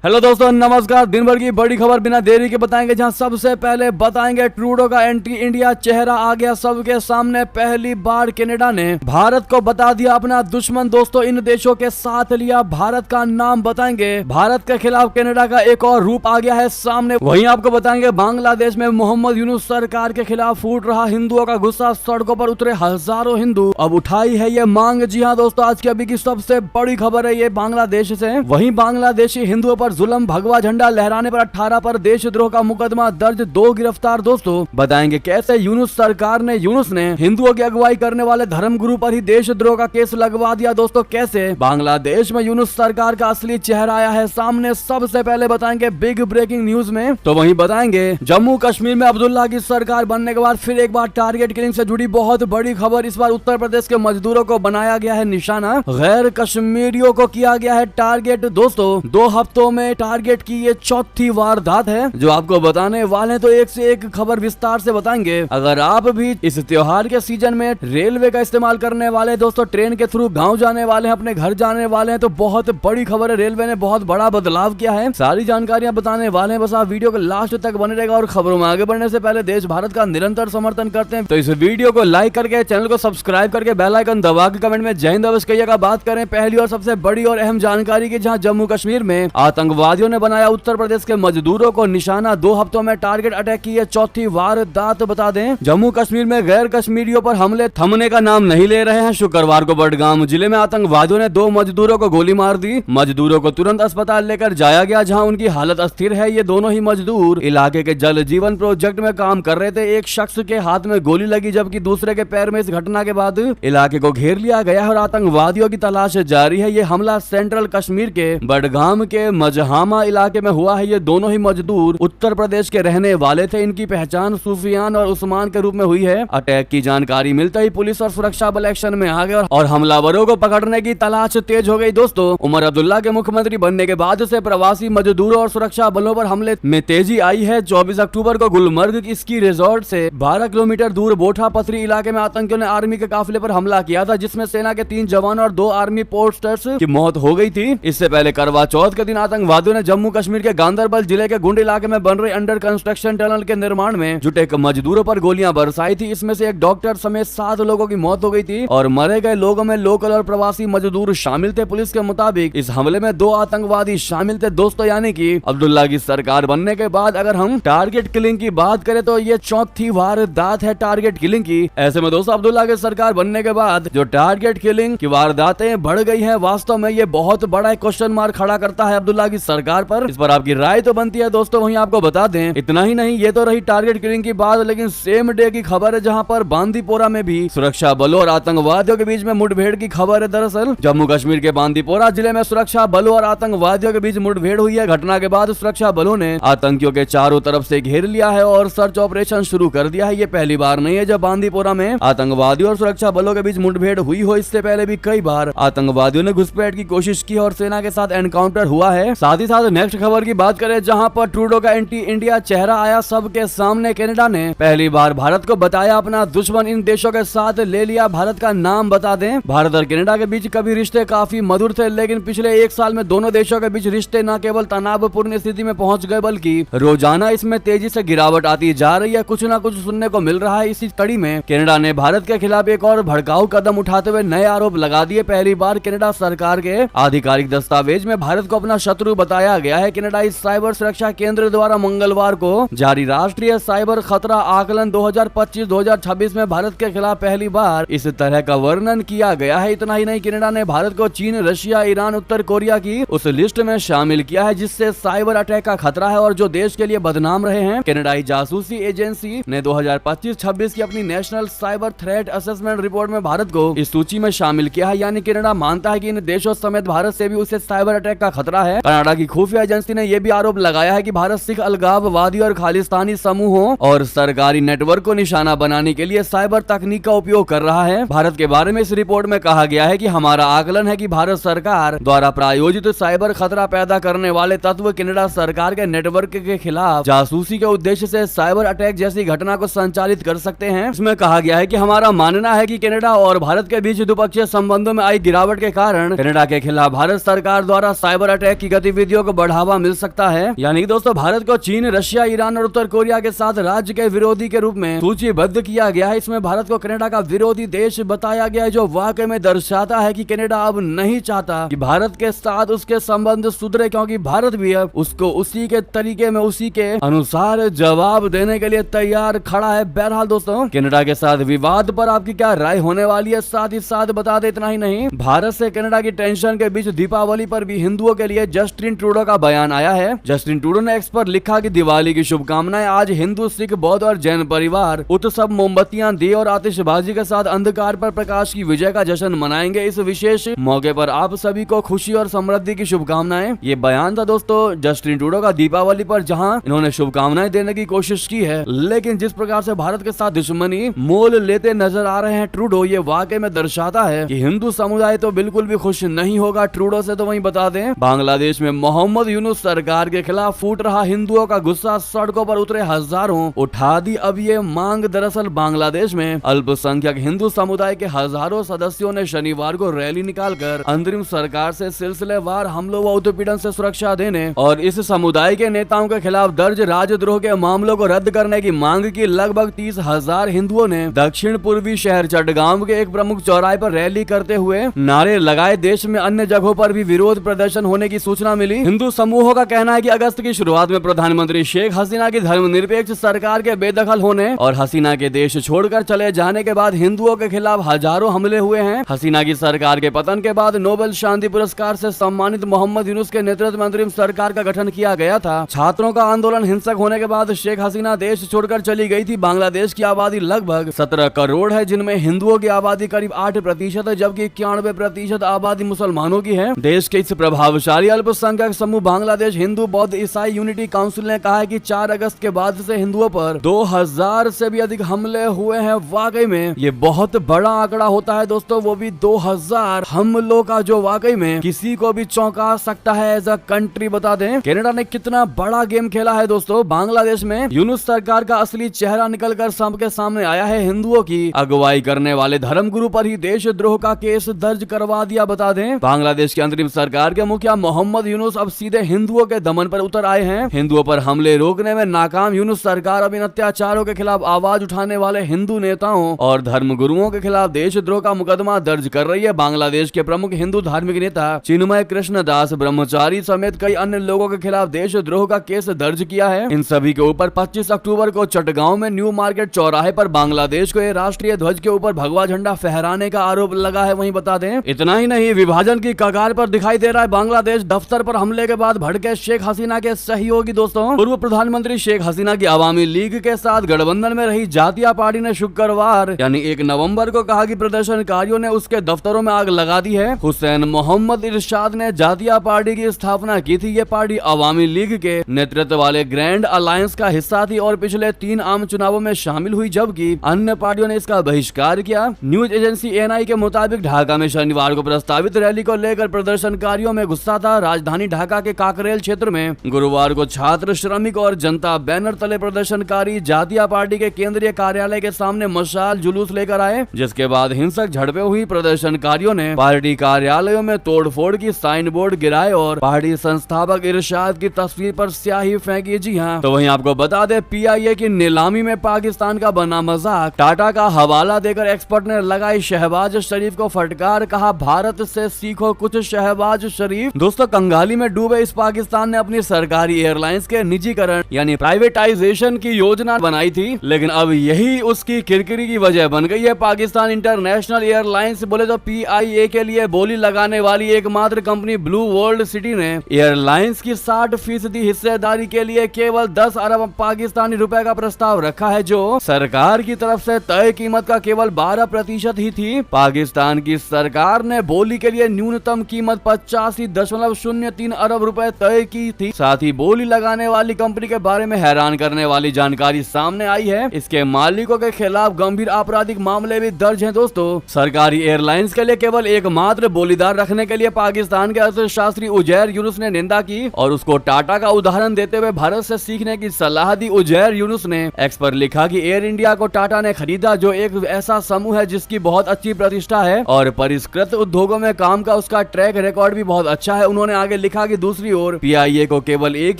Hello दोस्तों, नमस्कार। दिन भर की बड़ी खबर बिना देरी के बताएंगे, जहां सबसे पहले बताएंगे ट्रूडो का एंटी इंडिया चेहरा आ गया सबके सामने। पहली बार कनाडा ने भारत को बता दिया अपना दुश्मन। दोस्तों, इन देशों के साथ लिया भारत का नाम बताएंगे। भारत के खिलाफ कनाडा का एक और रूप आ गया है सामने। वहीं आपको बताएंगे बांग्लादेश में मोहम्मद यूनुस सरकार के खिलाफ फूट रहा हिंदुओं का गुस्सा। सड़कों पर उतरे हजारों हिंदू, अब उठाई है ये मांग। जी हाँ दोस्तों, आज की अभी की सबसे बड़ी खबर है ये बांग्लादेश से। वहीं बांग्लादेशी हिंदुओं पर जुल्म, भगवा झंडा लहराने पर 18 पर देशद्रोह का मुकदमा दर्ज, 2 गिरफ्तार। दोस्तों, बताएंगे कैसे यूनुस ने हिंदुओं की अगुवाई करने वाले धर्मगुरु पर ही देशद्रोह का केस लगवा दिया। दोस्तों, कैसे बांग्लादेश में यूनुस सरकार का असली चेहरा आया है सामने, सबसे पहले बताएंगे बिग ब्रेकिंग न्यूज में। तो वहीं बताएंगे जम्मू कश्मीर में अब्दुल्ला की सरकार बनने के बाद फिर एक बार टारगेट किलिंग से जुड़ी बहुत बड़ी खबर। इस बार उत्तर प्रदेश के मजदूरों को बनाया गया है निशाना, गैर कश्मीरियों को किया गया है टारगेट। दोस्तों, 2 हफ्तों में टारगेट की ये चौथी वारदात है जो आपको बताने वाले हैं। तो एक से एक खबर विस्तार से बताएंगे। अगर आप भी इस त्योहार के सीजन में रेलवे का इस्तेमाल करने वाले हैं, दोस्तों ट्रेन के थ्रू गांव जाने वाले हैं, अपने घर जाने वाले हैं, तो बहुत बड़ी खबर है। रेलवे ने बहुत बड़ा बदलाव किया है, सारी जानकारियां बताने वाले हैं। बस आप वीडियो को लास्ट तक बने रहेगा। और खबरों में आगे बढ़ने से पहले देश भारत का निरंतर समर्थन करते हैं तो इस वीडियो को लाइक करके, चैनल को सब्सक्राइब करके, बेल आइकन दबा के कमेंट में जय हिंद अवश्य कहिएगा। बात करें पहली और सबसे बड़ी और अहम जानकारी की, जहां जम्मू कश्मीर में आतंकवादियों ने बनाया उत्तर प्रदेश के मजदूरों को निशाना। 2 हफ्तों में टारगेट अटैक की है चौथी वारदात। बता दें, जम्मू कश्मीर में गैर कश्मीरियों पर हमले थमने का नाम नहीं ले रहे हैं। शुक्रवार को बडगाम जिले में आतंकवादियों ने 2 मजदूरों को गोली मार दी। मजदूरों को तुरंत अस्पताल लेकर जाया गया, जहां उनकी हालत अस्थिर है। ये दोनों ही मजदूर इलाके के जल जीवन प्रोजेक्ट में काम कर रहे थे। एक शख्स के हाथ में गोली लगी, जबकि दूसरे के पैर में। इस घटना के बाद इलाके को घेर लिया गया है और आतंकवादियों की तलाश जारी है। ये हमला सेंट्रल कश्मीर के बडगाम के मजहामा इलाके में हुआ है। ये दोनों ही मजदूर उत्तर प्रदेश के रहने वाले थे। इनकी पहचान सुफियान और उस्मान के रूप में हुई है। अटैक की जानकारी मिलते ही पुलिस और सुरक्षा बल एक्शन में आ गए और हमलावरों को पकड़ने की तलाश तेज हो गई। दोस्तों, उमर अब्दुल्ला के मुख्यमंत्री बनने के बाद से प्रवासी मजदूरों और सुरक्षा बलों पर हमले में तेजी आई है। 24 अक्टूबर को गुलमर्ग स्की रिजॉर्ट से 12 किलोमीटर दूर बोठा पथरी इलाके में आतंकियों ने आर्मी के काफिले पर हमला किया था, जिसमें सेना के 3 जवान और 2 आर्मी पोस्टर्स की मौत हो गई थी। इससे पहले करवा चौथ के दिन आतंकवादियों ने जम्मू कश्मीर के गांधरबल जिले के गुंड इलाके में बन रहे अंडर कंस्ट्रक्शन टनल के निर्माण में जुटे मजदूरों पर गोलियां बरसाई थी। इसमें से एक डॉक्टर समेत 7 लोगों की मौत हो गई थी और मरे गए लोगों में लोकल और प्रवासी मजदूर शामिल थे। पुलिस के मुताबिक इस हमले में 2 आतंकवादी शामिल थे। दोस्तों, यानी कि अब्दुल्ला की सरकार बनने के बाद अगर हम टारगेट किलिंग की बात करें तो ये चौथी वारदात है टारगेट किलिंग की। ऐसे में दोस्तों, अब्दुल्ला की सरकार बनने के बाद जो टारगेट किलिंग की वारदातें बढ़ गई है, वास्तव में ये बहुत बड़ा क्वेश्चन मार्क खड़ा करता है अब्दुल्ला की सरकार पर। इस पर आपकी राय तो बनती है दोस्तों। वहीं आपको बता दें, इतना ही नहीं, ये तो रही टारगेट किलिंग की बात, लेकिन सेम डे की खबर है जहां पर बांदीपोरा में भी सुरक्षा बलों और आतंकवादियों के बीच में मुठभेड़ की खबर है। दरअसल जम्मू कश्मीर के बांदीपोरा जिले में सुरक्षा बलों और आतंकवादियों के बीच मुठभेड़ हुई है। घटना के बाद सुरक्षा बलों ने आतंकियों के चारों तरफ से घेर लिया है और सर्च ऑपरेशन शुरू कर दिया है। ये पहली बार नहीं है जब बांदीपोरा में आतंकवादियों और सुरक्षा बलों के बीच मुठभेड़ हुई हो। इससे पहले भी कई बार आतंकवादियों ने घुसपैठ की कोशिश की और सेना के साथ एनकाउंटर हुआ है। साथ ही साथ नेक्स्ट खबर की बात करें, जहां पर ट्रूडो का एंटी इंडिया चेहरा आया सबके सामने। कनाडा ने पहली बार भारत को बताया अपना दुश्मन। इन देशों के साथ ले लिया भारत का नाम। बता दें, भारत और कनाडा के बीच कभी रिश्ते काफी मधुर थे, लेकिन पिछले 1 साल में दोनों देशों के बीच रिश्ते न केवल तनावपूर्ण स्थिति में पहुंच गए, बल्कि रोजाना इसमें तेजी से गिरावट आती जा रही है। कुछ न कुछ सुनने को मिल रहा है। इसी कड़ी में कनाडा ने भारत के खिलाफ एक और भड़काऊ कदम उठाते हुए नए आरोप लगा दिए। पहली बार कनाडा सरकार के आधिकारिक दस्तावेज में भारत को अपना शत्रु बताया गया है। कनाडाई साइबर सुरक्षा केंद्र द्वारा मंगलवार को जारी राष्ट्रीय साइबर खतरा आकलन 2025-2026 में भारत के खिलाफ पहली बार इस तरह का वर्णन किया गया है। इतना ही नहीं, कनाडा ने भारत को चीन, रशिया, ईरान, उत्तर कोरिया की उस लिस्ट में शामिल किया है जिससे साइबर अटैक का खतरा है और जो देश के लिए बदनाम रहे हैं। कनाडाई जासूसी एजेंसी ने 2025-26 की अपनी national cyber threat assessment report में भारत को इस सूची में शामिल किया है। यानी कनाडा मानता है कि इन देशों समेत भारत से भी उसे साइबर अटैक का खतरा है। कनाडा की खुफिया एजेंसी ने यह भी आरोप लगाया है कि भारत सिख अलगाववादी और खालिस्तानी समूहों और सरकारी नेटवर्क को निशाना बनाने के लिए साइबर तकनीक का उपयोग कर रहा है। भारत के बारे में इस रिपोर्ट में कहा गया है कि हमारा आकलन है कि भारत सरकार द्वारा प्रायोजित साइबर खतरा पैदा करने वाले तत्व कनाडा सरकार के नेटवर्क के खिलाफ जासूसी के उद्देश्य से साइबर अटैक जैसी घटना को संचालित कर सकते हैं। इसमें कहा गया है कि हमारा मानना है कि कनाडा और भारत के बीच द्विपक्षीय संबंधों में आई गिरावट के कारण कनाडा के खिलाफ भारत सरकार द्वारा साइबर अटैक की गतिविधियों को बढ़ावा मिल सकता है। यानी दोस्तों भारत को चीन, रशिया, ईरान और उत्तर कोरिया के साथ राज्य के विरोधी के रूप में सूचीबद्ध किया गया है। इसमें भारत को कनाडा का विरोधी देश बताया गया है, जो वाकई में दर्शाता है कि कनाडा अब नहीं चाहता कि भारत के साथ उसके संबंध सुधरे, क्योंकि भारत भी अब उसको उसी के तरीके में, उसी के अनुसार जवाब देने के लिए तैयार खड़ा है। बहरहाल दोस्तों कनाडा के साथ विवाद पर आपकी क्या राय होने वाली है, साथ ही साथ बता दे इतना ही नहीं, भारत से कनाडा की टेंशन के बीच दीपावली पर भी हिंदुओं के लिए जस्टिन ट्रूडो का बयान आया है। जस्टिन ट्रूडो ने एक्स पर लिखा कि दिवाली की शुभकामनाएं। आज हिंदू, सिख, बौद्ध और जैन परिवार उत्सव, मोमबत्तियां, दिए और आतिशबाजी के साथ अंधकार पर प्रकाश की विजय का जश्न मनाएंगे। इस विशेष मौके पर आप सभी को खुशी और समृद्धि की शुभकामनाएं। ये बयान था दोस्तों जस्टिन ट्रूडो का दीपावली पर, जहां इन्होंने शुभकामनाएं देने की कोशिश की है। लेकिन जिस प्रकार से भारत के साथ दुश्मनी मोल लेते नजर आ रहे हैं ट्रूडो, ये वाकई में दर्शाता है कि हिंदू समुदाय तो बिल्कुल भी खुश नहीं होगा ट्रूडो से। तो वहीं बता दें बांग्लादेश में मोहम्मद यूनुस सरकार के खिलाफ फूट रहा हिंदुओं का गुस्सा, सड़कों पर उतरे हजारों, उठा दी अब ये मांग। दरअसल बांग्लादेश में अल्पसंख्यक हिंदू समुदाय के हजारों सदस्यों ने शनिवार को रैली निकालकर अंतरिम सरकार से सिलसिलेवार हमलों व उत्पीड़न से सुरक्षा देने और इस समुदाय के नेताओं के खिलाफ दर्ज राजद्रोह के मामलों को रद्द करने की मांग की। लगभग 30,000 हिंदुओं ने दक्षिण पूर्वी शहर चटगांव के एक प्रमुख चौराहे पर रैली करते हुए नारे लगाए। देश में अन्य जगहों पर भी विरोध प्रदर्शन होने की सूचना मिली। हिंदू समूहों का कहना है कि अगस्त की शुरुआत में प्रधानमंत्री शेख हसीना की धर्मनिरपेक्ष सरकार के बेदखल होने और हसीना के देश छोड़कर चले जाने के बाद हिंदुओं के खिलाफ हजारों हमले हुए हैं। हसीना की सरकार के पतन के बाद नोबेल शांति पुरस्कार से सम्मानित मोहम्मद यूनुस के नेतृत्व में अंतरिम सरकार का गठन किया गया था। छात्रों का आंदोलन हिंसक होने के बाद शेख हसीना देश छोड़कर चली गई थी। बांग्लादेश की आबादी लगभग 17 करोड़ है, जिनमें हिंदुओं की आबादी करीब 8% है, जबकि 91% आबादी मुसलमानों की है। देश के इस प्रभावशाली अल्पसंख्यक समूह बांग्लादेश हिंदू बौद्ध ईसाई यूनिटी काउंसिल ने कहा है कि 4 अगस्त के बाद से हिंदुओं पर 2000 से भी अधिक हमले हुए हैं। वाकई में ये बहुत बड़ा आंकड़ा होता है दोस्तों, वो भी 2000 हमलों का, जो वाकई में किसी को भी चौंका सकता है एज अ कंट्री। बता दें कनाडा ने कितना बड़ा गेम खेला है दोस्तों। बांग्लादेश में यूनुस सरकार का असली चेहरा निकलकर सबके सामने आया है। हिंदुओं की अगुवाई करने वाले धर्मगुरु पर ही देशद्रोह का केस दर्ज करवा दिया। बता दें बांग्लादेश की अंतरिम सरकार के मुखिया मोहम्मद यूनुस अब सीधे हिंदुओं के दमन पर उतर आए हैं। हिंदुओं पर हमले रोकने में नाकाम यूनुस सरकार अब इन अत्याचारों के खिलाफ आवाज उठाने वाले हिंदू नेताओं और धर्मगुरुओं के खिलाफ देशद्रोह का मुकदमा दर्ज कर रही है। बांग्लादेश के प्रमुख हिंदू धार्मिक नेता चिन्मय कृष्णदास ब्रह्मचारी समेत कई अन्य लोगों के खिलाफ देशद्रोह का केस दर्ज किया है। इन सभी के ऊपर 25 अक्टूबर को चटगांव में न्यू मार्केट चौराहे पर बांग्लादेश को राष्ट्रीय ध्वज के ऊपर भगवा झंडा फहराने का आरोप लगा है। वहीं बता दें इतना ही नहीं, विभाजन की कगार पर दिखाई दे रहा है बांग्लादेश। दफ्तर पर हमले के बाद भड़के शेख हसीना के सहयोगी दोस्तों, पूर्व प्रधानमंत्री शेख हसीना की अवामी लीग के साथ गठबंधन में रही जातीय पार्टी ने शुक्रवार यानी 1 नवंबर को कहा कि प्रदर्शनकारियों ने उसके दफ्तरों में आग लगा दी है। हुसैन मोहम्मद इरशाद ने जातीय पार्टी की स्थापना की थी। ये पार्टी अवामी लीग के नेतृत्व वाले ग्रैंड अलायंस का हिस्सा थी और पिछले 3 आम चुनावों में शामिल हुई, जबकि अन्य पार्टियों ने इसका बहिष्कार किया। न्यूज एजेंसी एएनआई के मुताबिक ढाका में शनिवार को प्रस्तावित रैली को लेकर प्रदर्शनकारियों में गुस्सा था। राजधानी ढाका के काकरेल क्षेत्र में गुरुवार को छात्र, श्रमिक और जनता बैनर तले प्रदर्शनकारी जातीय पार्टी के केंद्रीय कार्यालय के सामने मशाल जुलूस लेकर आए, जिसके बाद हिंसक झड़पें हुई। प्रदर्शनकारियों ने पार्टी कार्यालयों में तोड़फोड़ की, साइन बोर्ड गिराए और पार्टी संस्थापक इरशाद की तस्वीर पर स्याही फेंकी। जी हाँ, तो वहीं आपको बता दें पीआईए की नीलामी में पाकिस्तान का बना मजाक। टाटा का हवाला देकर एक्सपर्ट ने लगाई शहबाज शरीफ को फटकार, कहा भारत से सीखो कुछ शहबाज शरीफ। दोस्तों कंगाली में डूबे इस पाकिस्तान ने अपनी सरकारी एयरलाइंस के निजीकरण यानी प्राइवेटाइजेशन की योजना बनाई थी, लेकिन अब यही उसकी किरकिरी की वजह बन गई है। पाकिस्तान इंटरनेशनल एयरलाइंस बोले तो पीआईए के लिए बोली लगाने वाली एकमात्र कंपनी ब्लू वर्ल्ड सिटी ने एयरलाइंस की 60% हिस्सेदारी के लिए केवल 10 अरब पाकिस्तानी रुपए का प्रस्ताव रखा है, जो सरकार की तरफ से तय कीमत का केवल 12% ही थी। पाकिस्तान की सरकार ने बोली के लिए न्यूनतम कीमत 85.03 अरब रुपए तय की थी। साथ ही बोली लगाने वाली कंपनी के बारे में हैरान करने वाली जानकारी सामने आई है। इसके मालिकों के खिलाफ गंभीर आपराधिक मामले भी दर्ज हैं। दोस्तों सरकारी एयरलाइंस के लिए केवल एकमात्र बोलीदार रखने के लिए पाकिस्तान के अर्थशास्त्री उजैर यूनुस ने निंदा की और उसको टाटा का उदाहरण देते हुए भारत से सीखने की सलाह दी। उजैर यूनुस ने एक्स पर लिखा कि एयर इंडिया को टाटा ने खरीदा, जो एक ऐसा समूह है जिसकी बहुत अच्छी प्रतिष्ठा है और परिष्कृत उद्योगों में काम का उसका ट्रैक रिकॉर्ड भी बहुत अच्छा है। उन्होंने आगे आगे लिखा कि दूसरी ओर पीआईए को केवल एक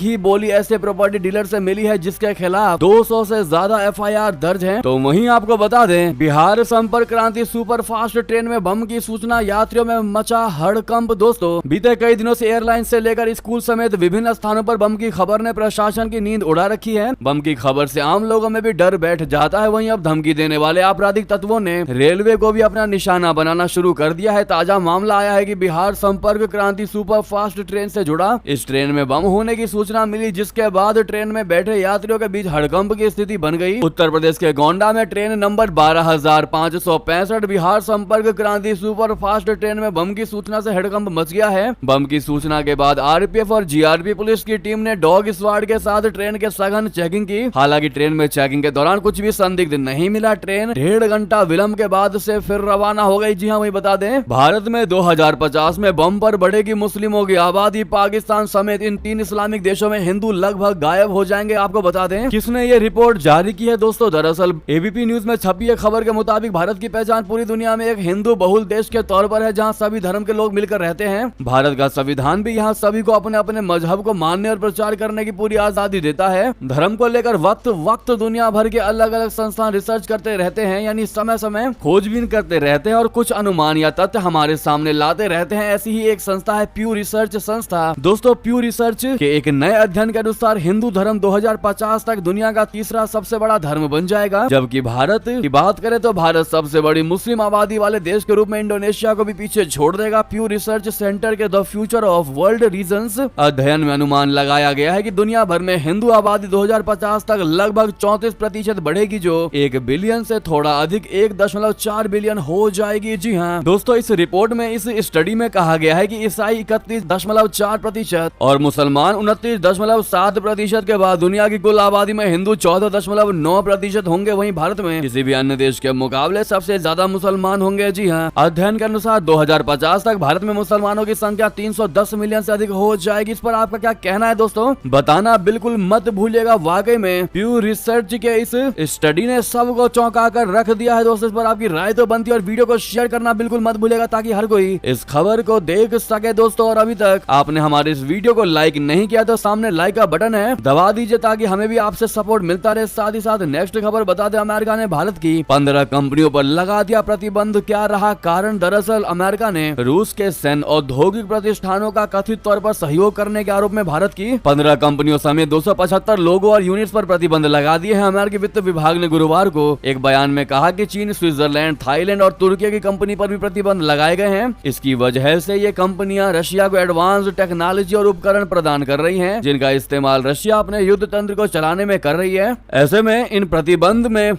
ही बोली ऐसे प्रॉपर्टी डीलर से मिली है जिसके खिलाफ 200 से ज्यादा एफआईआर दर्ज है। तो वहीं आपको बता दें, बिहार संपर्क क्रांति सुपर फास्ट ट्रेन में बम की सूचना, यात्रियों में मचा हड़कंप। दोस्तों, बीते कई दिनों से एयरलाइन से लेकर स्कूल समेत विभिन्न स्थानों पर बम की खबर ने प्रशासन की नींद उड़ा रखी है। बम की खबर से आम लोगों में भी डर बैठ जाता है। वहीं अब धमकी देने वाले आपराधिक तत्वों ने रेलवे को भी अपना निशाना बनाना शुरू कर दिया है। ताजा मामला आया है कि बिहार संपर्क क्रांति सुपर फास्ट ट्रेन से जुड़ा इस ट्रेन में बम होने की सूचना मिली, जिसके बाद ट्रेन में बैठे यात्रियों के बीच हड़कंप की स्थिति बन गई। उत्तर प्रदेश के गोंडा में ट्रेन नंबर 12,565 बिहार संपर्क क्रांति सुपर फास्ट ट्रेन में बम की सूचना से हड़कंप मच गया है। बम की सूचना के बाद आरपीएफ और जीआरपी पुलिस की टीम ने डॉग स्क्वाड के साथ ट्रेन के सघन चेकिंग की। हालांकि ट्रेन में चेकिंग के दौरान कुछ भी संदिग्ध नहीं मिला। ट्रेन 1.5 घंटा विलंब के बाद से फिर रवाना हो गई। जी हाँ, वही बता दें, भारत में 2050 में बम पर बढ़ेगी मुस्लिमों की आबादी। पाकिस्तान समेत इन 3 इस्लामिक देशों में हिंदू लगभग गायब हो जाएंगे। आपको बता दें किसने ये रिपोर्ट जारी की है। दोस्तों, दरअसल एबीपी न्यूज में छपी खबर के मुताबिक भारत की पहचान पूरी दुनिया में एक हिंदू बहुल देश के तौर पर है, जहाँ सभी धर्म के लोग मिलकर रहते हैं। भारत का संविधान भी यहाँ सभी को अपने अपने मजहब को मानने और प्रचार करने की पूरी आजादी देता है। धर्म को लेकर वक्त दुनिया भर के अलग अलग संस्थान रिसर्च करते रहते हैं, यानी समय समय खोजबीन करते रहते हैं और कुछ अनुमान या तथ्य हमारे सामने लाते रहते हैं। ऐसी ही एक संस्था है प्यू रिसर्च संस्था। दोस्तों, प्यू रिसर्च के एक नए अध्ययन के अनुसार हिंदू धर्म 2050 तक दुनिया का तीसरा सबसे बड़ा धर्म बन जाएगा। जबकि भारत की बात करें तो भारत सबसे बड़ी मुस्लिम आबादी वाले देश के रूप में इंडोनेशिया को भी पीछे छोड़ देगा। प्यू रिसर्च सेंटर के the future of world regions अध्ययन में अनुमान लगाया गया है कि दुनिया भर में हिंदू आबादी 2050 तक लगभग 34% बढ़ेगी, जो 1 बिलियन से थोड़ा अधिक 1.4 बिलियन हो जाएगी। जी हाँ दोस्तों, इस रिपोर्ट में, इस स्टडी में कहा गया है कि ईसाई 31.4% और मुसलमान 29.7% के बाद दुनिया की कुल आबादी में हिंदू 14.9% होंगे। वहीं भारत में किसी भी अन्य देश के मुकाबले सबसे ज्यादा मुसलमान होंगे। जी हाँ, अध्ययन के अनुसार 2050 तक भारत में मुसलमानों की संख्या 310 मिलियन से अधिक हो जाएगी। इस पर आपका क्या कहना है दोस्तों, बताना बिल्कुल मत भूलिएगा। वाकई में प्यू रिसर्च के इस स्टडी ने सबको चौंका कर रख दिया है। दोस्तों, इस पर आपकी राय तो बनती है और वीडियो को शेयर करना बिल्कुल मत भूलिएगा ताकि हर कोई इस खबर को देख सके। दोस्तों, और अभी तक आपने हमारे इस वीडियो को लाइक नहीं किया तो सामने लाइक का बटन है, दबा दीजिए ताकि हमें भी आपसे सपोर्ट मिलता रहे। साथ ही साथ नेक्स्ट खबर बता दें, अमेरिका ने भारत की 15 कंपनियों पर लगा दिया प्रतिबंध। क्या रहा कारण? दरअसल अमेरिका ने रूस के सैन्य औद्योगिक प्रतिष्ठानों का कथित तौर पर सहयोग करने के आरोप में भारत की 15 कंपनियों समेत 275 लोगों और यूनिट्स पर प्रतिबंध लगा दिए हैं। अमेरिकी वित्त विभाग ने गुरुवार को एक बयान में कहा कि चीन, स्विट्जरलैंड, थाईलैंड और तुर्की की कंपनी पर भी प्रतिबंध लगाए गए हैं। इसकी वजह से ये कंपनियां रशिया को एडवांस टेक्नोलॉजी और उपकरण प्रदान कर रही हैं, जिनका इस्तेमाल रशिया अपने युद्ध तंत्र को चलाने में कर रही है। ऐसे में इन प्रतिबंध में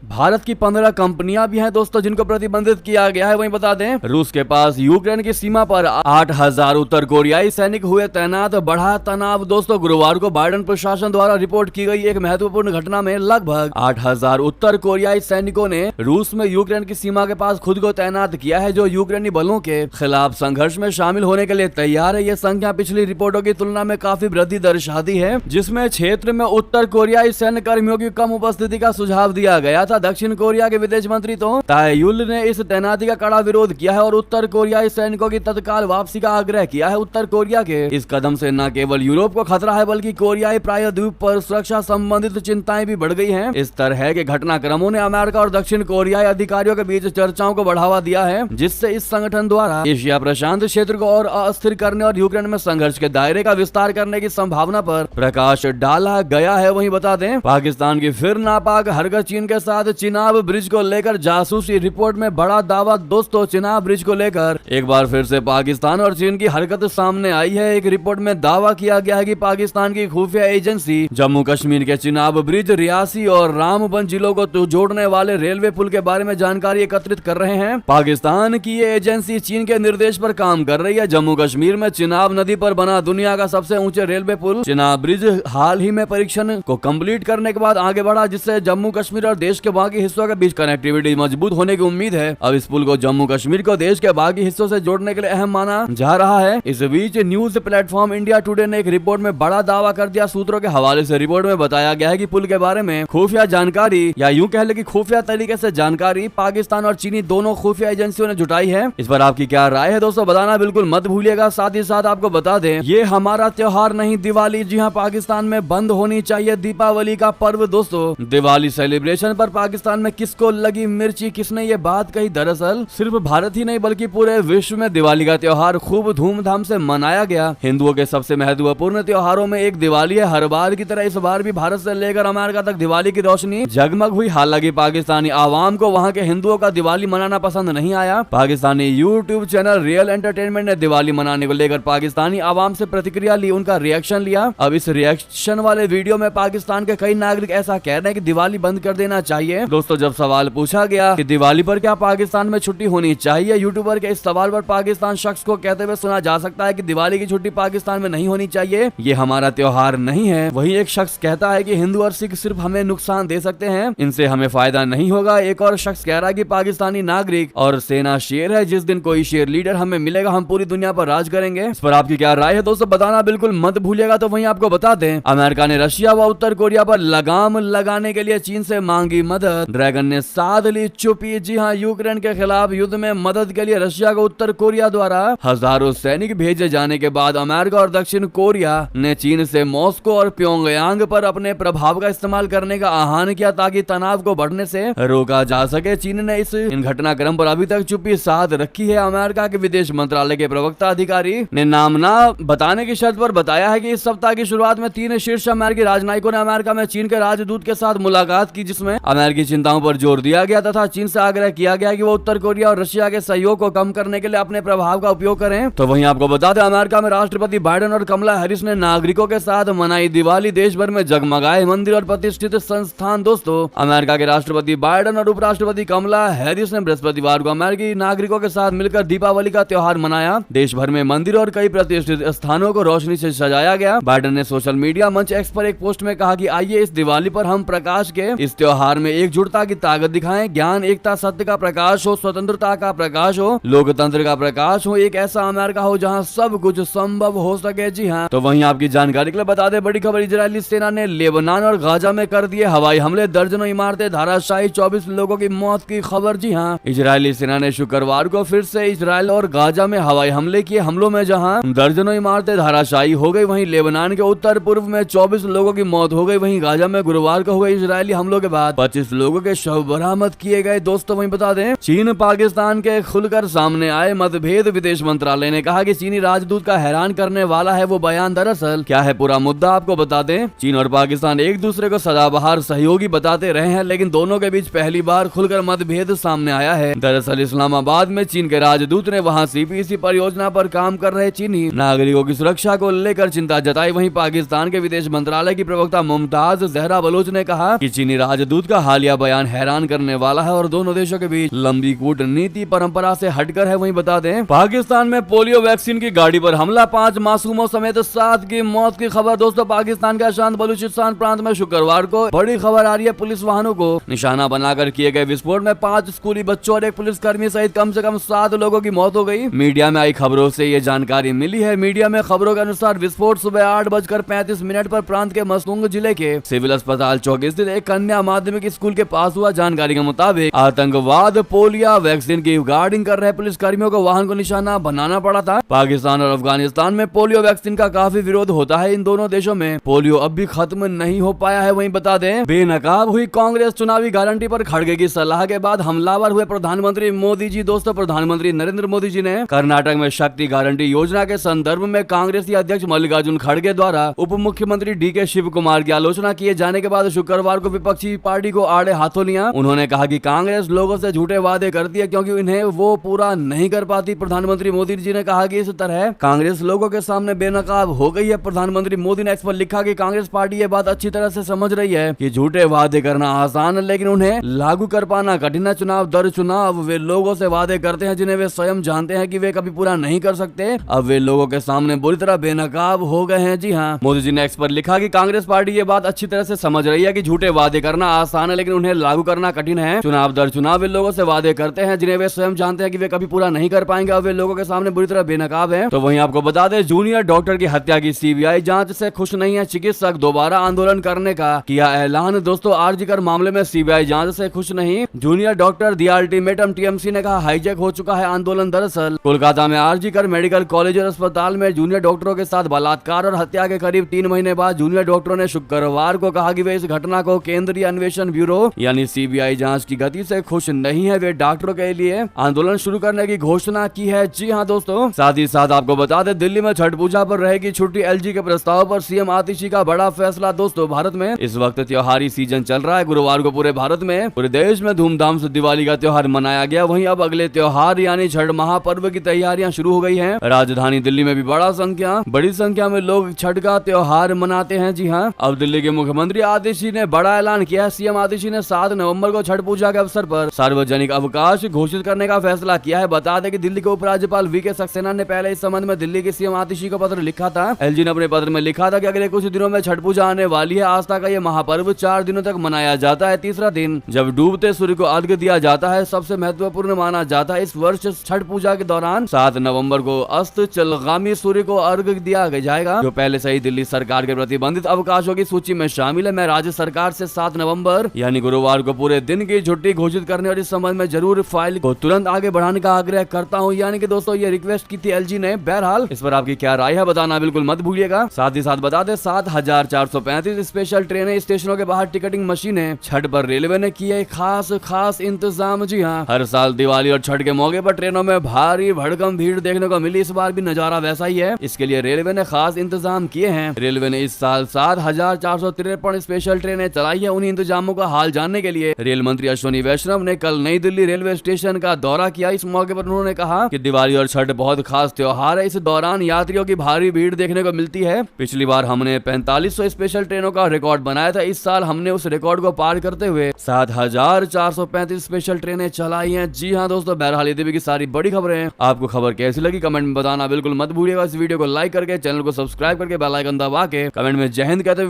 भारत की 15 कंपनियां भी हैं दोस्तों, जिनको प्रतिबंधित किया गया है। वहीं बता दें, रूस के पास यूक्रेन की सीमा पर 8,000 उत्तर कोरियाई सैनिक हुए तैनात। बढ़ा तनाव। दोस्तों, गुरुवार को बाइडेन प्रशासन द्वारा रिपोर्ट की गई एक महत्वपूर्ण घटना में लगभग 8,000 उत्तर कोरियाई सैनिकों ने रूस में यूक्रेन की सीमा के पास खुद को तैनात किया है, जो यूक्रेनी बलों के खिलाफ संघर्ष में शामिल होने के लिए तैयार है। ये संख्या पिछली रिपोर्टों की तुलना में काफी वृद्धि दर्शाती है, जिसमें क्षेत्र में उत्तर कोरियाई सैन्य कर्मियों की कम उपस्थिति का सुझाव दिया गया था। दक्षिण कोरिया के विदेश मंत्री तो तायुल ने इस तैनाती का कड़ा विरोध किया है और उत्तर कोरियाई सैनिकों की तत्काल वापसी का आग्रह किया है। उत्तर कोरिया के इस कदम से न केवल यूरोप को खतरा है, बल्कि कोरियाई प्रायद्वीप पर सुरक्षा संबंधित चिंताएं भी बढ़ गई हैं। इस तरह के घटनाक्रमों ने अमेरिका और दक्षिण कोरियाई अधिकारियों के बीच चर्चाओं को बढ़ावा दिया है, जिससे इस संगठन द्वारा एशिया प्रशांत क्षेत्र को और अस्थिर करने और यूक्रेन में संघर्ष के दायरे का विस्तार करने की संभावना पर प्रकाश डाला गया है। वहीं बता दें, पाकिस्तान की फिर नापाक हरकत चीन के साथ चिनाब ब्रिज को लेकर जासूसी रिपोर्ट में बड़ा दावा। दोस्तों, चिनाब ब्रिज को लेकर एक बार फिर से पाकिस्तान और चीन की हरकत सामने आई है। एक रिपोर्ट में दावा किया गया है कि पाकिस्तान की खुफिया एजेंसी जम्मू कश्मीर के चिनाब ब्रिज, रियासी और रामबन जिलों को जोड़ने वाले रेलवे पुल के बारे में जानकारी एकत्रित कर रहे हैं। पाकिस्तान की ये एजेंसी चीन के निर्देश पर काम कर रही है। जम्मू कश्मीर में चिनाब नदी पर बना दुनिया का सबसे ऊंचे रेलवे पुल चिनाब ब्रिज हाल ही में परीक्षण को कंप्लीट करने के बाद आगे बढ़ा, जिससे जम्मू कश्मीर और देश के बाकी हिस्सों के बीच कनेक्टिविटी मजबूत होने की उम्मीद है। अब इस पुल को जम्मू कश्मीर को देश के बाकी हिस्सों से जोड़ने के लिए अहम माना जा रहा है। इस बीच न्यूज प्लेटफॉर्म इंडिया टुडे ने एक रिपोर्ट में बड़ा दावा कर दिया। सूत्रों के हवाले से रिपोर्ट में बताया गया है कि पुल के बारे में खुफिया जानकारी या यूं कह ले कि खुफिया तरीके से जानकारी पाकिस्तान और चीनी दोनों खुफिया एजेंसियों ने जुटाई है। इस पर आपकी क्या राय है दोस्तों, बताना बिल्कुल मत भूलिएगा। साथ ही साथ आपको बता दें, ये हमारा त्योहार नहीं दिवाली। जी हाँ, पाकिस्तान में बंद होनी चाहिए दीपावली का पर्व। दोस्तों, दिवाली सेलिब्रेशन पर पाकिस्तान में किसको लगी मिर्ची, किसने ये बात कही? दरअसल सिर्फ भारत ही नहीं बल्कि पूरे विश्व में दिवाली का त्योहार खूब धूमधाम से मनाया गया। हिंदुओं के सबसे महत्वपूर्ण त्योहारों में एक दिवाली है। हर बार की तरह इस बार भी भारत से लेकर अमेरिका तक दिवाली की रोशनी जगमग हुई। हालांकि पाकिस्तानी आवाम को वहां के हिंदुओं का दिवाली मनाना पसंद नहीं आया। Pakistani YouTube channel real entertainment ने दिवाली मनाने को लेकर पाकिस्तानी आवाम से प्रतिक्रिया ली, उनका रिएक्शन लिया। अब इस रिएक्शन वाले वीडियो में पाकिस्तान के कई नागरिक ऐसा कह रहे हैं कि दिवाली बंद कर देना चाहिए। दोस्तों, जब सवाल पूछा गया कि दिवाली पर क्या पाकिस्तान में छुट्टी होनी चाहिए, यूट्यूबर के इस सवाल पर पाकिस्तान शख्स को कहते हुए सुना जा सकता है कि दिवाली की छुट्टी पाकिस्तान में नहीं होनी चाहिए, ये हमारा त्योहार नहीं है। वहीं एक शख्स कहता है कि हिंदू और सिख सिर्फ हमें नुकसान दे सकते हैं, इनसे हमें फायदा नहीं होगा। एक और शख्स कह रहा है कि पाकिस्तानी नागरिक और सेना शेर है, जिस दिन कोई शेर लीडर हमें मिलेगा हम पूरी दुनिया पर राज करेंगे। इस पर आपकी क्या राय है दोस्तों, बताना बिल्कुल मत भूलिएगा। तो वहीं आपको बता दें, अमेरिका ने रशिया व उत्तर कोरिया पर लगाम लगाने के लिए चीन से मांगी मदद। ड्रैगन ने साध ली चुप्पी। जी हाँ, यूक्रेन के खिलाफ युद्ध में मदद के लिए रशिया को उत्तर कोरिया द्वारा हजारों सैनिक भेजे जाने के बाद अमेरिका और दक्षिण कोरिया ने चीन से मॉस्को और प्योंगयांग पर अपने प्रभाव का इस्तेमाल करने का आह्वान किया ताकि तनाव को बढ़ने से रोका जा सके। चीन ने इन घटनाक्रम पर अभी तक चुप्पी साध रखी है। अमेरिका के विदेश मंत्रालय के प्रवक्ता अधिकारी ने नाम ना बताने की शर्त पर बताया है कि इस सप्ताह की शुरुआत में 3 शीर्ष अमेरिकी राजनयिकों ने अमेरिका में चीन के राजदूत के साथ मुलाकात की, जिसमें अमेरिकी चिंताओं पर जोर दिया गया तथा चीन से आग्रह किया गया कि वो उत्तर कोरिया और रशिया के सहयोग को कम करने के लिए अपने प्रभाव का उपयोग करें। तो वहीं आपको बता दें, अमेरिका में राष्ट्रपति बाइडेन और कमला हैरिस ने नागरिकों के साथ मनाई दिवाली। देश भर में जगमगाए मंदिर और प्रतिष्ठित संस्थान। दोस्तों, अमेरिका के राष्ट्रपति बाइडेन और उपराष्ट्रपति कमला हैरिस ने बृहस्पतिवार को अमेरिकी नागरिकों के साथ मिलकर दीपावली का त्योहार मनाया। देश भर में मंदिर और कई प्रतिष्ठित स्थानों को रोशनी से सजाया गया। बाइडेन ने सोशल मीडिया मंच एक्स पर एक पोस्ट में कहा कि आइए इस दिवाली पर हम प्रकाश के इस त्योहार में एकजुटता की ताकत दिखाएं। ज्ञान, एकता, सत्य का प्रकाश हो, स्वतंत्रता का प्रकाश हो, लोकतंत्र का प्रकाश हो, एक ऐसा अमेरिका हो जहां सब कुछ संभव हो सके। जी हाँ, तो वहीं आपकी जानकारी के लिए बता दें, बड़ी खबर, इजरायली सेना ने लेबनान और गाजा में कर दिए हवाई हमले, दर्जनों इमारतें धराशायी, 24 लोगों की मौत की खबर। जी हाँ, इजरायली सेना ने शुक्रवार को फिर से इजराइल और गाजा में हवाई हमले किए। हमलों में जहां दर्जनों इमारतें धराशायी हो गई, वहीं लेबनान के उत्तर पूर्व में 24 लोगों की मौत हो गई। वहीं गाजा में गुरुवार को हुए इजरायली हमलों के बाद 25 लोगों के शव बरामद किए गए। दोस्तों, वहीं बता दें, चीन पाकिस्तान के खुलकर सामने आए मतभेद। विदेश मंत्रालय ने कहा कि चीनी राजदूत का हैरान करने वाला है वो बयान। दरअसल क्या है पूरा मुद्दा, आपको बता दें, चीन और पाकिस्तान एक दूसरे को सदाबहार सहयोगी बताते रहे हैं, लेकिन दोनों के बीच पहली बार खुलकर मतभेद सामने आया है। दरअसल इस्लामाबाद में चीन के राजदूत ने वहां सीपीसी परियोजना पर काम कर रहे चीनी नागरिकों की सुरक्षा को लेकर चिंता जताई। वहीं पाकिस्तान के विदेश मंत्रालय की प्रवक्ता मुमताज जहरा बलोच ने कहा कि चीनी राजदूत का हालिया बयान हैरान करने वाला है और दोनों देशों के बीच लंबी कूटनीति परंपरा से हटकर है। वहीं बता दें, पाकिस्तान में पोलियो वैक्सीन की गाड़ी पर हमला, 5 मासूमों समेत 7 की मौत की खबर। दोस्तों, पाकिस्तान के अशांत बलूचिस्तान प्रांत में शुक्रवार को बड़ी खबर आ रही है। पुलिस वाहनों को निशाना बनाकर किए गए विस्फोट में 5 स्कूली बच्चों और एक पुलिसकर्मी सहित कम से कम 7 लोगों की मौत हो गई। मीडिया में आई खबरों से ये जानकारी मिली है। मीडिया में खबरों के अनुसार विस्फोट सुबह 8:35 पर प्रांत के मसूंग जिले के सिविल अस्पताल चौक स्थित एक कन्या माध्यमिक स्कूल के पास हुआ। जानकारी के मुताबिक आतंकवाद पोलियो वैक्सीन की गार्डिंग कर रहे पुलिस कर्मियों को वाहन को निशाना बनाना पड़ा था। पाकिस्तान और अफगानिस्तान में पोलियो वैक्सीन का काफी विरोध होता है। इन दोनों देशों में पोलियो अब भी खत्म नहीं हो पाया है। वहीं बता दें, बेनकाब हुई कांग्रेस चुनावी गारंटी पर खड़गे की सलाह के बाद हमलावर हुए प्रधानमंत्री मोदी जी। दोस्तों, प्रधानमंत्री नरेंद्र मोदी जी ने कर्नाटक में शक्ति गारंटी योजना के संदर्भ में कांग्रेसी अध्यक्ष मल्लिकार्जुन खड़गे द्वारा उप मुख्यमंत्री डीके शिव कुमार की आलोचना किए जाने के बाद शुक्रवार को विपक्षी पार्टी को आड़े हाथों लिया। उन्होंने कहा कि कांग्रेस लोगों से झूठे वादे करती है क्योंकि इन्हें वो पूरा नहीं कर पाती। प्रधानमंत्री मोदी जी ने कहा कि इस तरह कांग्रेस लोगों के सामने बेनकाब हो गई है। प्रधानमंत्री मोदी ने एक्स पर लिखा कि कांग्रेस पार्टी ये बात अच्छी तरह से समझ रही है कि झूठे वादे करना आसान है लेकिन उन्हें लागू कर पाना कठिन है। चुनाव दर चुनाव वे लोगों से वादे करते हैं जिन्हें वे स्वयं जानते हैं कि वे कभी पूरा नहीं कर सकते। अब वे लोगों के सामने बुरी तरह बेनकाब हो गए हैं। जी हाँ, मोदी जी ने एक्स पर लिखा कि कांग्रेस पार्टी ये बात अच्छी तरह से समझ रही है कि झूठे वादे करना आसान है है, लेकिन उन्हें लागू करना कठिन है। चुनाव दर चुनाव वे लोगों से वादे करते हैं जिन्हें वे स्वयं जानते हैं कि वे कभी पूरा नहीं कर पाएंगे और वे लोगों के सामने बुरी तरह बेनकाब है। तो वहीं आपको बता दें, जूनियर डॉक्टर की हत्या की सीबीआई जांच से खुश नहीं है चिकित्सक, दोबारा आंदोलन करने का किया ऐलान। दोस्तों, आरजीकर मामले में सीबीआई जांच से खुश नहीं, जूनियर डॉक्टर दी अल्टीमेटम, टीएमसी ने कहा हाईजैक हो चुका है आंदोलन। दरअसल कोलकाता में आरजीकर मेडिकल कॉलेज और अस्पताल में जूनियर डॉक्टरों के साथ बलात्कार और हत्या के करीब 3 महीने बाद जूनियर डॉक्टरों ने शुक्रवार को कहा कि वे इस घटना को केंद्रीय अन्वेषण ब्यूरो यानी सीबीआई जांच की गति से खुश नहीं है। वे डॉक्टरों के लिए आंदोलन शुरू करने की घोषणा की है। जी हां दोस्तों, साथ ही साथ आपको बता दें, दिल्ली में छठ पूजा पर रहेगी छुट्टी। एलजी के प्रस्ताव पर सीएम आतिशी का बड़ा फैसला। दोस्तों, भारत में इस वक्त त्योहारी सीजन चल रहा है। गुरुवार को पूरे भारत में, पूरे देश में धूमधाम से दिवाली का त्योहार मनाया गया। वहीं अब अगले त्योहार यानी छठ महापर्व की तैयारियां शुरू हो गई हैं। राजधानी दिल्ली में भी बड़ी संख्या में लोग छठ का त्योहार मनाते हैं। जी हां, अब दिल्ली के मुख्यमंत्री आतिशी ने बड़ा ऐलान किया है। सीएम आतिशी ने 7 नवंबर को छठ पूजा के अवसर पर सार्वजनिक अवकाश घोषित करने का फैसला किया है। बता दें कि दिल्ली के उपराज्यपाल वीके सक्सेना ने पहले इस संबंध में दिल्ली के सीएम आतिशी को पत्र लिखा था। एलजी ने अपने पत्र में लिखा था कि अगले कुछ दिनों में छठ पूजा आने वाली है। आस्था का यह महापर्व 4 दिनों तक मनाया जाता है। तीसरा दिन जब डूबते सूर्य को अर्घ्य दिया जाता है, सबसे महत्वपूर्ण माना जाता है। इस वर्ष छठ पूजा के दौरान 7 नवंबर को अस्त चलगामी सूर्य को अर्घ्य दिया जाएगा, जो पहले से ही दिल्ली सरकार के प्रतिबंधित अवकाशों की सूची में शामिल है। मैं राज्य सरकार से 7 नवंबर यानी गुरुवार को पूरे दिन की छुट्टी घोषित करने और इस संबंध में जरूर फाइल को तुरंत आगे बढ़ाने का आग्रह करता हूं। यानी कि दोस्तों, ये रिक्वेस्ट की थी एलजी ने। बहरहाल इस पर आपकी क्या राय है बताना बिल्कुल मत भूलिएगा। साथ ही साथ बता दें, 7435 स्पेशल ट्रेनें, स्टेशनों के बाहर टिकटिंग मशीनें, छठ पर रेलवे ने किए खास इंतजाम। जी हाँ, हर साल दिवाली और छठ के मौके पर ट्रेनों में भारी भड़कम भीड़ देखने को मिली। इस बार भी नजारा वैसा ही है। इसके लिए रेलवे ने खास इंतजाम किए हैं। रेलवे ने इस साल 7453 स्पेशल ट्रेनें चलाई है। उन्हीं इंतजामों का हाल जानने के लिए रेल मंत्री अश्विनी वैष्णव ने कल नई दिल्ली रेलवे स्टेशन का दौरा किया। इस मौके पर उन्होंने कहा कि दिवाली और छठ बहुत खास त्योहार है। इस दौरान यात्रियों की भारी भीड़ देखने को मिलती है। पिछली बार हमने 4500 स्पेशल ट्रेनों का रिकॉर्ड बनाया था। इस साल हमने उस रिकॉर्ड को पार करते हुए 7435 स्पेशल ट्रेनें चलाई हैं। जी हाँ दोस्तों, बहरहाल ये की सारी बड़ी खबरें। आपको खबर कैसी लगी कमेंट में बताना बिल्कुल मत भूलिएगा। इस वीडियो को लाइक करके, चैनल को सब्सक्राइब करके, बेल आइकन दबा के कमेंट में जय हिंद कहते हुए